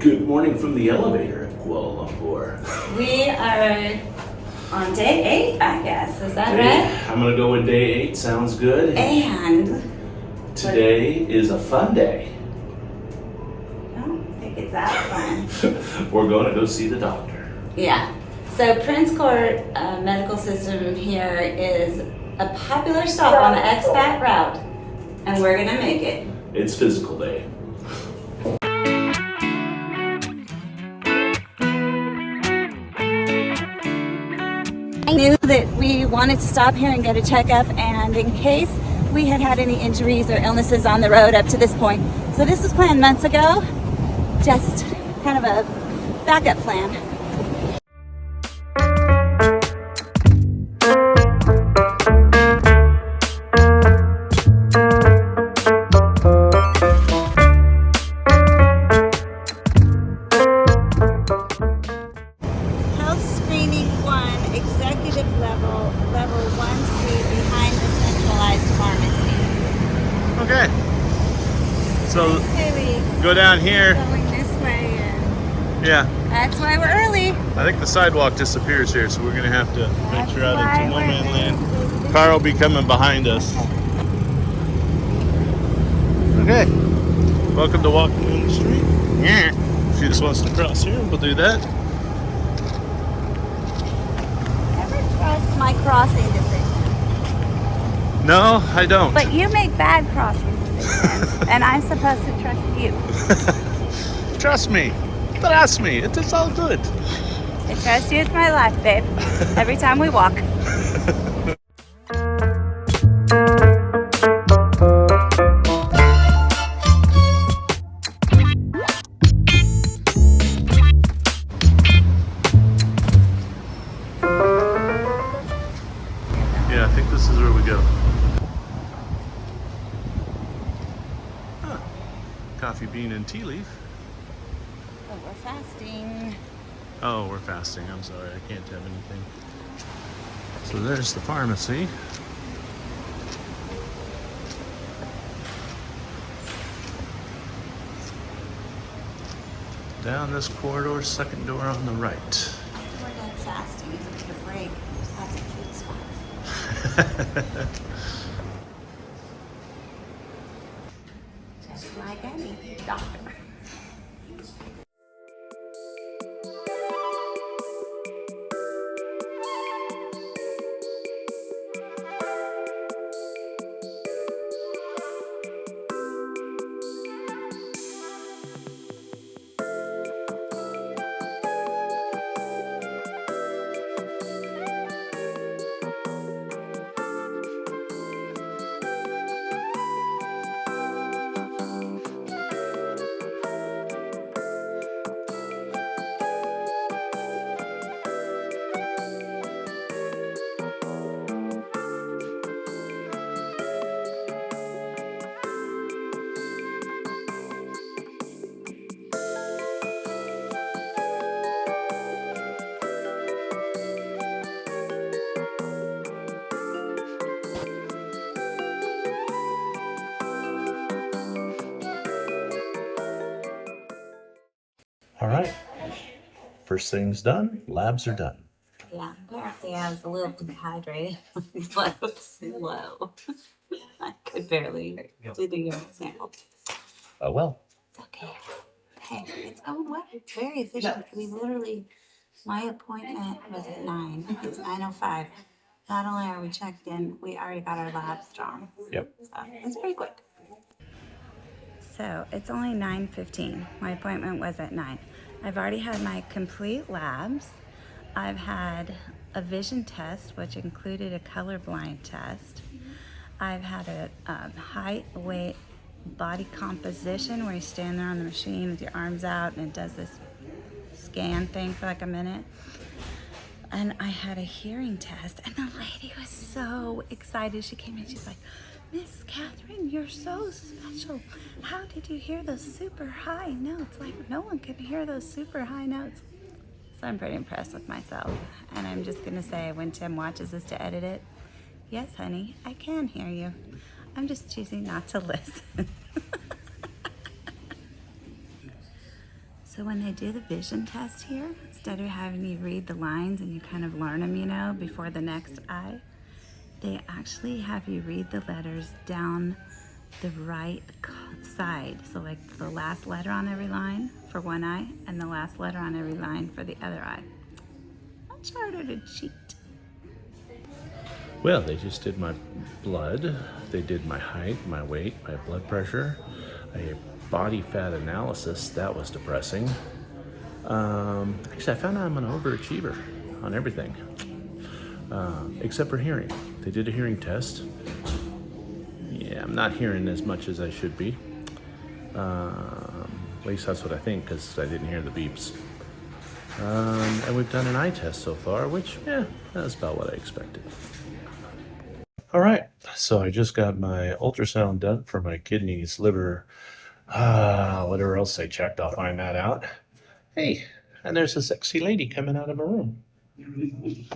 Good morning from the elevator at Kuala Lumpur. We are on day 8, I guess. Is that right? I'm gonna go with day 8. Sounds good. And today is a fun day. I don't think it's that fun. We're going to go see the doctor. Yeah. So Prince Court Medical System here is a popular stop on the expat route, and we're gonna make it. It's physical day. I knew that we wanted to stop here and get a checkup, and in case we had had any injuries or illnesses on the road up to this point. So this was planned months ago, just kind of a backup plan. Level 1C behind the centralized pharmacy. Okay. So Maybe go down here. going this way, and Yeah. that's why we're early. I think the sidewalk disappears here, so we're gonna have to venture out into no man land. Car will be coming behind us. Okay. Welcome to walking in the street. Yeah. She just wants to cross here. We'll do that. Trust my crossing decisions. No, I don't. But you make bad crossing decisions, and I'm supposed to trust you. Trust me. Trust me. It is all good. I trust you with my life, babe. Every time we walk. Yeah, I think this is where we go. Huh. Coffee bean and tea leaf. But we're fasting. Oh, we're fasting. I'm sorry. I can't have anything. So there's the pharmacy. Down this corridor, second door on the right. We're done fasting. We took a break. That's a cute spot. Just like any doctor. All right. First thing's done. Labs are done. Yeah, apparently I was a little dehydrated. My blood was low. I could barely do the urine sample. Oh, well. It's okay. Hey, it's going well. It's very efficient. We literally, my appointment was at 9. It's 9:05. Not only are we checked in, we already got our labs drawn. Yep. So it's pretty quick. So it's only 9:15. My appointment was at 9. I've already had my complete labs. I've had a vision test, which included a colorblind test. I've had a height, weight, body composition where you stand there on the machine with your arms out and it does this scan thing for like a minute. And I had a hearing test, and the lady was so excited. She came in, she's like, Miss Catherine, you're so special. How did you hear those super high notes? Like, no one could hear those super high notes. So I'm pretty impressed with myself. And I'm just gonna say, when Tim watches this to edit it, yes, honey, I can hear you. I'm just choosing not to listen. So when they do the vision test here, instead of having you read the lines and you kind of learn them, you know, before the next eye, they actually have you read the letters down the right side. So like the last letter on every line for one eye and the last letter on every line for the other eye. Much harder to cheat. Well, they just did my blood. They did my height, my weight, my blood pressure, a body fat analysis. That was depressing. Actually, I found out I'm an overachiever on everything, except for hearing. They did a hearing test. Yeah, I'm not hearing as much as I should be. At least that's what I think, because I didn't hear the beeps. And we've done an eye test so far, which, yeah, that's about what I expected. All right, so I just got my ultrasound done for my kidneys, liver, whatever else they checked. I'll find that out. Hey, and there's a sexy lady coming out of her room. They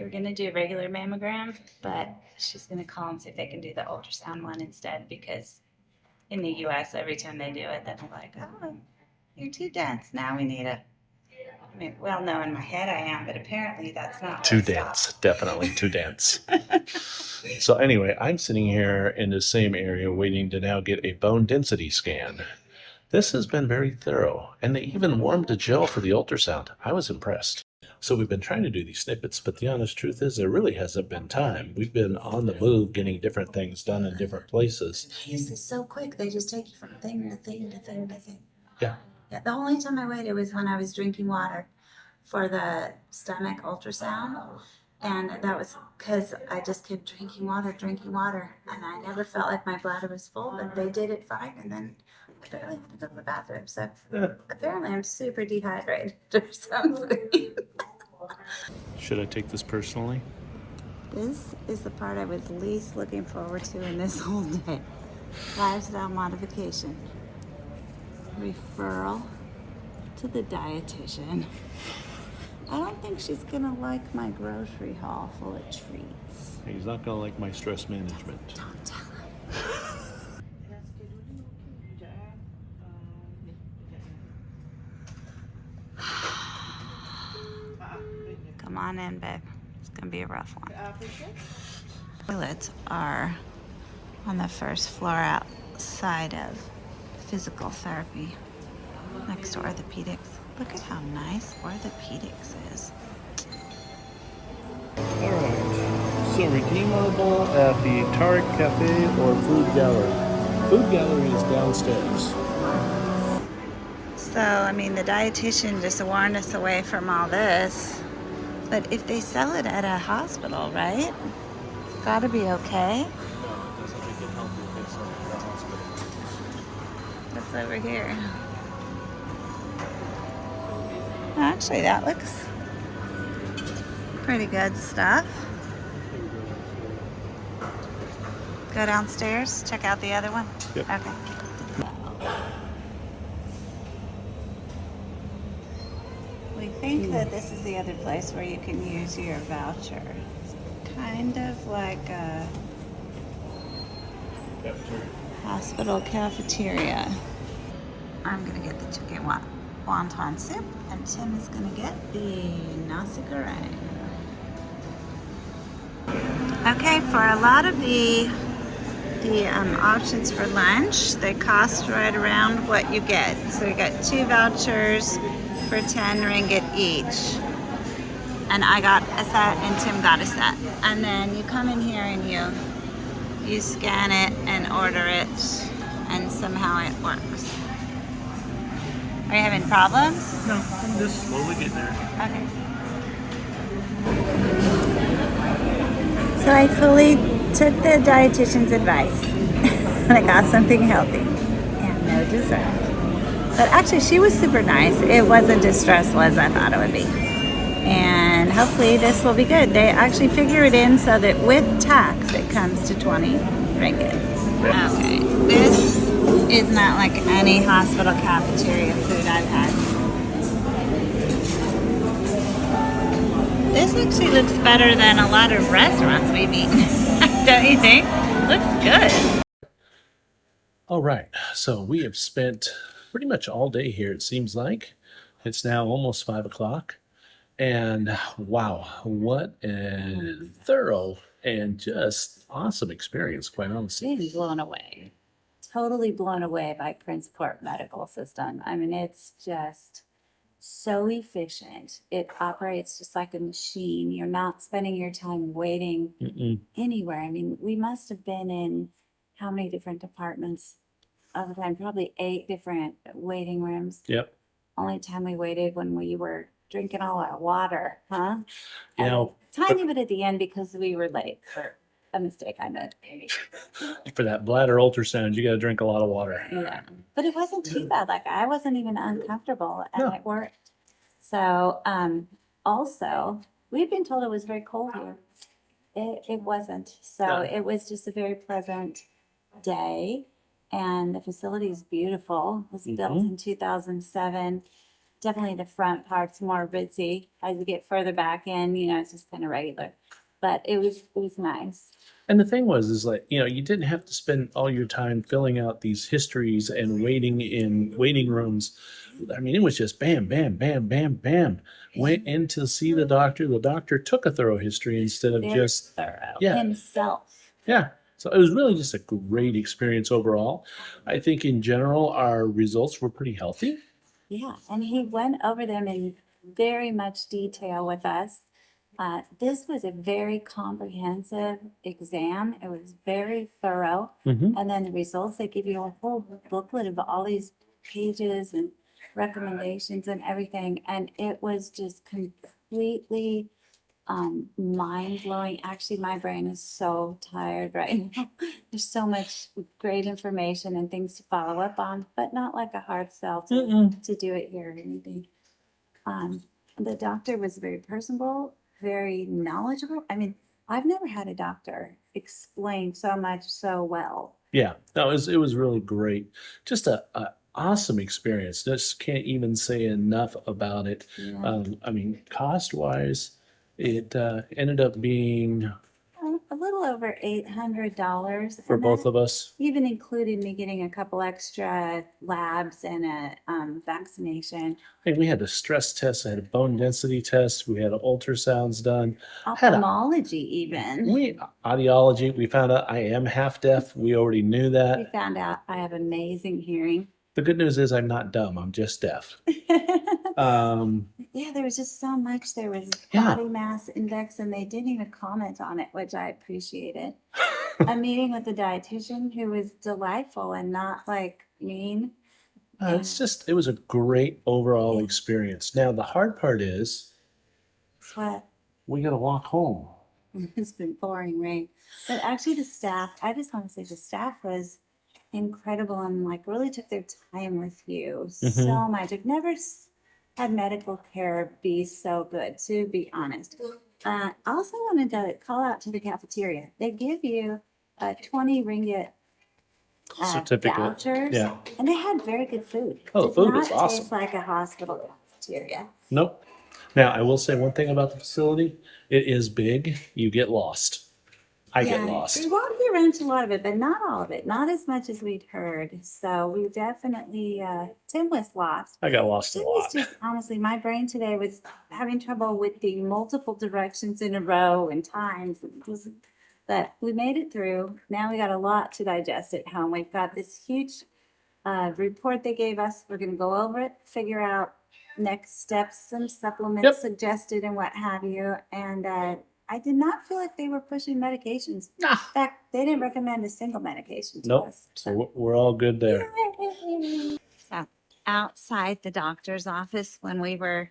were gonna do a regular mammogram, but she's gonna call and see if they can do the ultrasound one instead, because in the US, every time they do it, then they're like, oh, you're too dense. Now we need a, I mean, well, no, in my head I am, but apparently that's not Too dense, definitely too dense. So anyway, I'm sitting here in the same area waiting to now get a bone density scan. This has been very thorough, and they even warmed the gel for the ultrasound. I was impressed. So we've been trying to do these snippets, but the honest truth is there really hasn't been time. We've been on the move getting different things done in different places. This is so quick. They just take you from thing to thing to thing to thing. Yeah. Yeah, the only time I waited was when I was drinking water for the stomach ultrasound. And that was because I just kept drinking water. And I never felt like my bladder was full, but they did it fine. And then I barely had to go to the bathroom. So apparently I'm super dehydrated or something. Should I take this personally? This is the part I was least looking forward to in this whole day. Lifestyle modification. Referral to the dietitian. I don't think she's gonna like my grocery haul full of treats. He's not gonna like my stress management. Don't tell him. Come on in, babe. It's gonna be a rough one. Toilets are on the first floor outside of physical therapy, next to orthopedics. Look at how nice orthopedics is. All right. So redeemable at the Tariq Cafe or Food Gallery. Food Gallery is downstairs. So, I mean, the dietitian just warned us away from all this. But if they sell it at a hospital, right? It's gotta be okay. What's over here? Actually, that looks pretty good stuff. Go downstairs, check out the other one? Yep. Okay. We think that this is the other place where you can use your voucher. It's kind of like a hospital cafeteria. I'm gonna get the chicken wonton soup, and Tim is gonna get the nasi goreng. Okay, for a lot of the options for lunch, they cost right around what you get. So you got 2 vouchers for 10 ringgit each. And I got a set and Tim got a set. And then you come in here and you scan it and order it, and somehow it works. Are you having problems? No, I'm just slowly getting there. Okay. So I fully took the dietitian's advice and I got something healthy and no dessert. But actually she was super nice. It wasn't as stressful as I thought it would be. And hopefully this will be good. They actually figure it in so that with tax it comes to 20 ringgit. Okay, this is not like any hospital cafeteria food I've had. This actually looks better than a lot of restaurants we've eaten. Don't you think? Looks good. All right, so we have spent pretty much all day here, it seems like. It's now almost 5 o'clock. And wow, what a thorough and just awesome experience, quite honestly. Being blown away. Totally blown away by Prince Port Medical System. I mean, it's just so efficient. It operates just like a machine. You're not spending your time waiting anywhere. I mean, we must have been in how many different departments of the time? Probably 8 different waiting rooms. Yep. Only time we waited when we were drinking all our water, huh? You know, Tiny bit at the end because we were late for a mistake I made. for that bladder ultrasound, you got to drink a lot of water. Yeah, but it wasn't too bad. Like I wasn't even uncomfortable, and No. it worked. So, also, we've been told it was very cold here. It wasn't. So No. it was just a very pleasant day, and the facility is beautiful. It was built in 2007. Definitely the front part's more busy. As you get further back in, it's just kind of regular. But it was nice. And the thing is like, you didn't have to spend all your time filling out these histories and waiting in waiting rooms. I mean, it was just bam, bam, bam, bam, bam. Went in to see the doctor. The doctor took a thorough history instead of Very just, thorough. yeah. Himself. yeah. So it was really just a great experience overall. I think in general, our results were pretty healthy. Yeah, and he went over them in very much detail with us. This was a very comprehensive exam. It was very thorough. And then the results, they give you a whole booklet of all these pages and recommendations and everything. And it was just completely mind-blowing. Actually, my brain is so tired right now. There's so much great information and things to follow up on, but not like a hard sell to do it here or anything. The doctor was very personable, very knowledgeable. I mean, I've never had a doctor explain so much so well. Yeah, no, it was really great. Just a awesome experience. Just can't even say enough about it. Yeah. I mean, cost-wise, it ended up being A little over $800 for and both that of us. even included me getting a couple extra labs and a vaccination. Hey, we had a stress test, I had a bone density test, we had ultrasounds done. Had a- Ophthalmology even. Audiology, we found out I am half deaf. We already knew We that. found out I have amazing hearing. The good news is I'm not dumb, I'm just deaf. Yeah, there was just so much. There was Yeah. body mass index, and they didn't even comment on it, which I appreciated. A meeting with the dietitian who was delightful and not like mean. It was a great overall experience. Now, the hard part is Sweat. we got to walk home. It's been pouring rain. But actually, the staff, I just want to say the staff was incredible and like really took their time with you so much. I've never had medical care be so good, to be honest. I also wanted to call out to the cafeteria. They give you a 20 ringgit Certificate. vouchers, Yeah. and they had very good food. Oh, the Did food not was awesome. taste like a hospital cafeteria. Nope. Now, I will say one thing about the facility. It is big. You get lost. I get lost. We walked around to a lot of it, but not all of it. Not as much as we'd heard. So we definitely, Tim was lost. I got lost a Tim was lot. just, honestly, my brain today was having trouble with the multiple directions in a row and times. But we made it through. Now we got a lot to digest at home. We've got this huge report they gave us. We're going to go over it, figure out next steps, some supplements Yep. suggested and what have you. And I did not feel like they were pushing medications. Nah. In fact, they didn't recommend a single medication to Nope. us. So we're all good there. So outside the doctor's office, when we were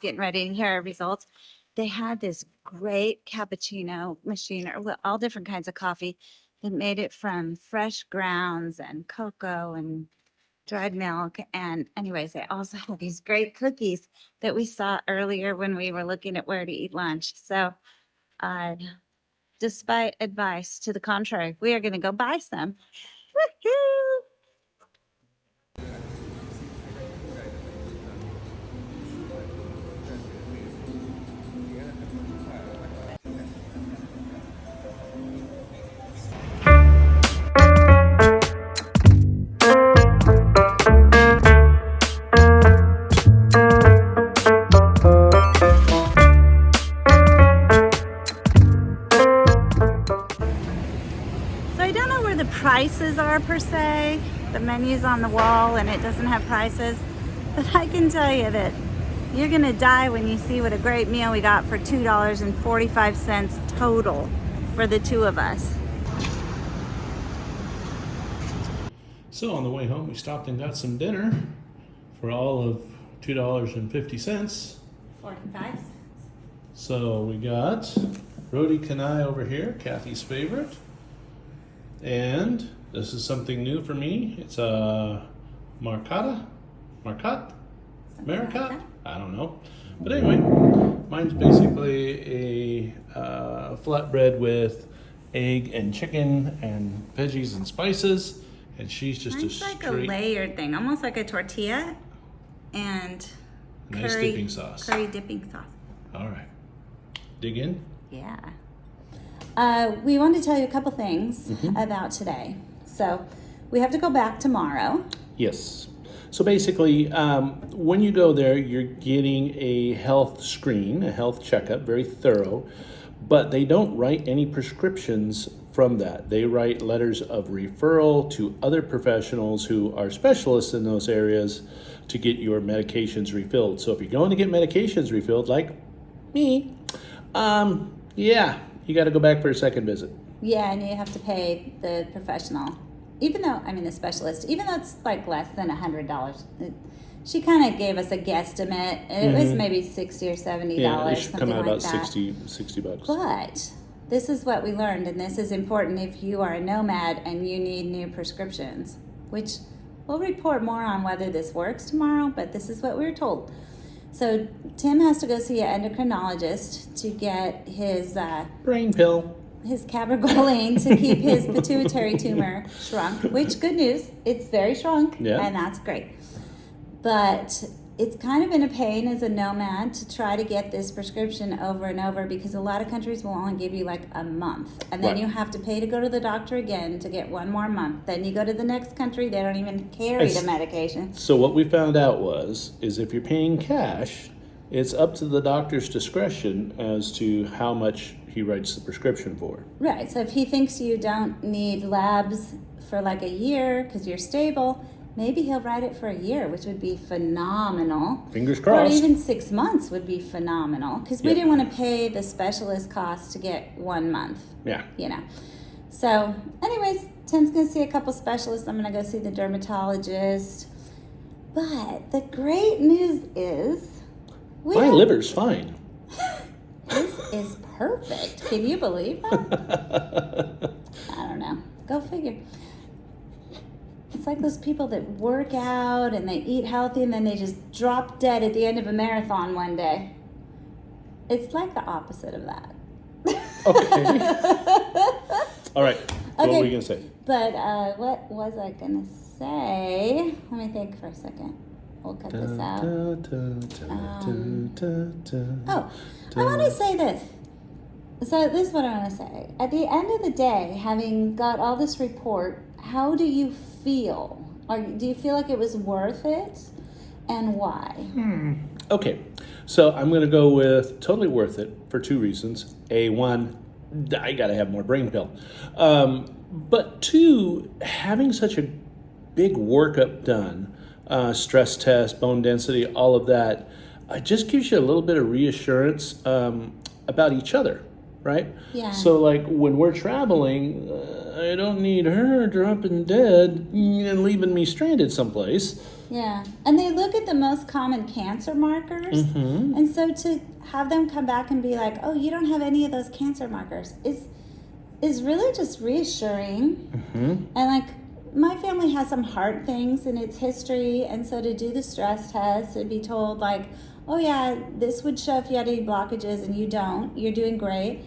getting ready to hear our results, they had this great cappuccino machine, or all different kinds of coffee that made it from fresh grounds and cocoa and dried milk. And anyways, they also had these great cookies that we saw earlier when we were looking at where to eat lunch. So despite advice to the contrary, we are going to go buy some. Woohoo! store per se. The menu's on the wall and it doesn't have prices. But I can tell you that you're gonna die when you see what a great meal we got for $2.45 total for the two of us. So on the way home, we stopped and got some dinner for all of $2.50. 45. So we got roti canai over here, Kathy's favorite. And this is something new for me. It's a marcat? Maricat? I don't know. But anyway, mine's basically a flatbread with egg and chicken and veggies and spices. And she's just Mine's a like a straight layered thing, almost like a tortilla and nice curry, dipping sauce. curry dipping sauce. All right. Dig in. Yeah. We wanted to tell you a couple things about today. So we have to go back tomorrow. Yes. So basically, when you go there, you're getting a health screen, a health checkup, very thorough, but they don't write any prescriptions from that. They write letters of referral to other professionals who are specialists in those areas to get your medications refilled. So if you're going to get medications refilled, like me, yeah, you got to go back for a second visit. Yeah, and you have to pay the professional, the specialist, even though it's like less than $100. She kind of gave us a guesstimate. It was maybe $60 or $70, Yeah, it should something come out like about that. 60 bucks. But this is what we learned, and this is important if you are a nomad and you need new prescriptions, which we'll report more on whether this works tomorrow, but this is what we were told. So Tim has to go see an endocrinologist to get his Brain pill. his cabergoline to keep his pituitary tumor shrunk, which, good news, it's very shrunk, Yeah. and that's great. But it's kind of been a pain as a nomad to try to get this prescription over and over because a lot of countries will only give you like a month. And then Right. you have to pay to go to the doctor again to get one more month. Then you go to the next country, they don't even carry It's- the medication. So what we found out is if you're paying cash, it's up to the doctor's discretion as to how much he writes the prescription for. Right, so if he thinks you don't need labs for like a year because you're stable, maybe he'll write it for a year, which would be phenomenal. Fingers Or crossed. even 6 months would be phenomenal because we Yeah. didn't want to pay the specialist cost to get 1 month, Yeah. So, anyways, Tim's going to see a couple specialists. I'm going to go see the dermatologist. But the great news is My liver's fine. this is perfect. Can you believe that? I don't know. Go figure. It's like those people that work out and they eat healthy and then they just drop dead at the end of a marathon one day. It's like the opposite of that. Okay. All right. What Okay. were you going to say? But what was I going to say? Let me think for a second. We'll cut this out. Oh, I want to say this. So this is what I want to say. At the end of the day, having got all this report, how do you feel? Or do you feel like it was worth it? And why? Okay. So I'm going to go with totally worth it for two reasons. One, I got to have more brain pill. But two, having such a big workup done, stress test, bone density, all of that, just gives you a little bit of reassurance about each other, right? Yeah. So like when we're traveling, I don't need her dropping dead and leaving me stranded someplace. Yeah. And they look at the most common cancer markers. Mm-hmm. And so to have them come back and be like, oh, you don't have any of those cancer markers is really just reassuring. Mm-hmm. And like, my family has some heart things in its history, and so to do the stress test and be told like, oh yeah, this would show if you had any blockages and you don't, you're doing great.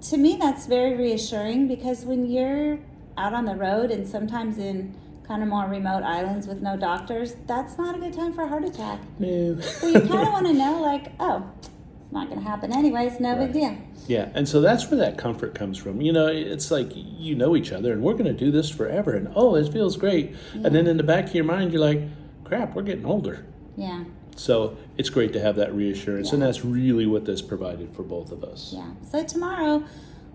To me, that's very reassuring because when you're out on the road and sometimes in kind of more remote islands with no doctors, that's not a good time for a heart attack. No. So you kind of want to know like, oh, it's not going to happen anyways, no big deal. Yeah, and so that's where that comfort comes from. You know, it's like you know each other, and we're going to do this forever, and oh, it feels great. Yeah. And then in the back of your mind, you're like, crap, we're getting older. Yeah. So it's great to have that reassurance, and Yeah. that's really what this provided for both of us. Yeah. So tomorrow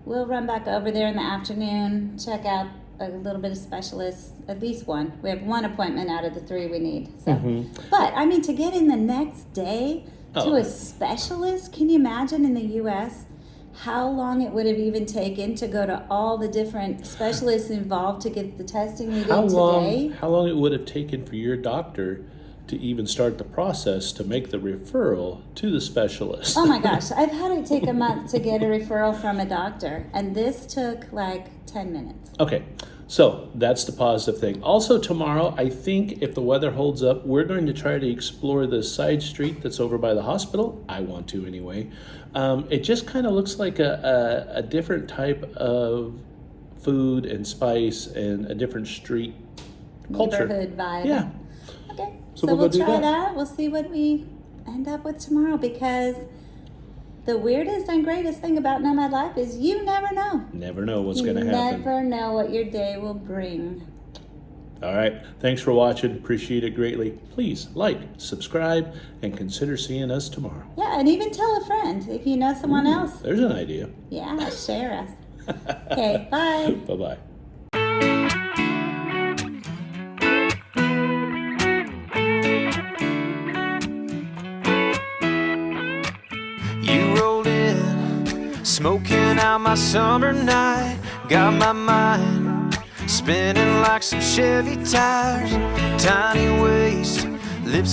we'll run back over there in the afternoon, check out a little bit of specialists, at least one. We have one appointment out of the 3 we need. So, Mhm. but I mean, to get in the next day to Oh. a specialist, can you imagine in the U.S. how long it would have even taken to go to all the different specialists involved to get the testing we did today? How long it would have taken for your doctor to even start the process to make the referral to the specialist? Oh my gosh, I've had it take a month to get a referral from a doctor, and this took like 10 minutes. Okay, so that's the positive thing. Also tomorrow, I think if the weather holds up, we're going to try to explore the side street that's over by the hospital. I want to anyway. It just kind of looks like a different type of food and spice and a different street culture. Neighborhood vibe. Yeah. Okay, So so we'll we'll go do try that. that. We'll see what we end up with tomorrow, because the weirdest and greatest thing about nomad life is you never know. Never know what's You going to happen. never know what your day will bring. All right. Thanks for watching. Appreciate it greatly. Please like, subscribe, and consider seeing us tomorrow. Yeah, and even tell a friend if you know someone else. There's an idea. Yeah, share us. Okay, bye. Bye-bye. You rolled in, smoking out my summer night. Got my mind spinning like some Chevy tires. Tiny waist, lips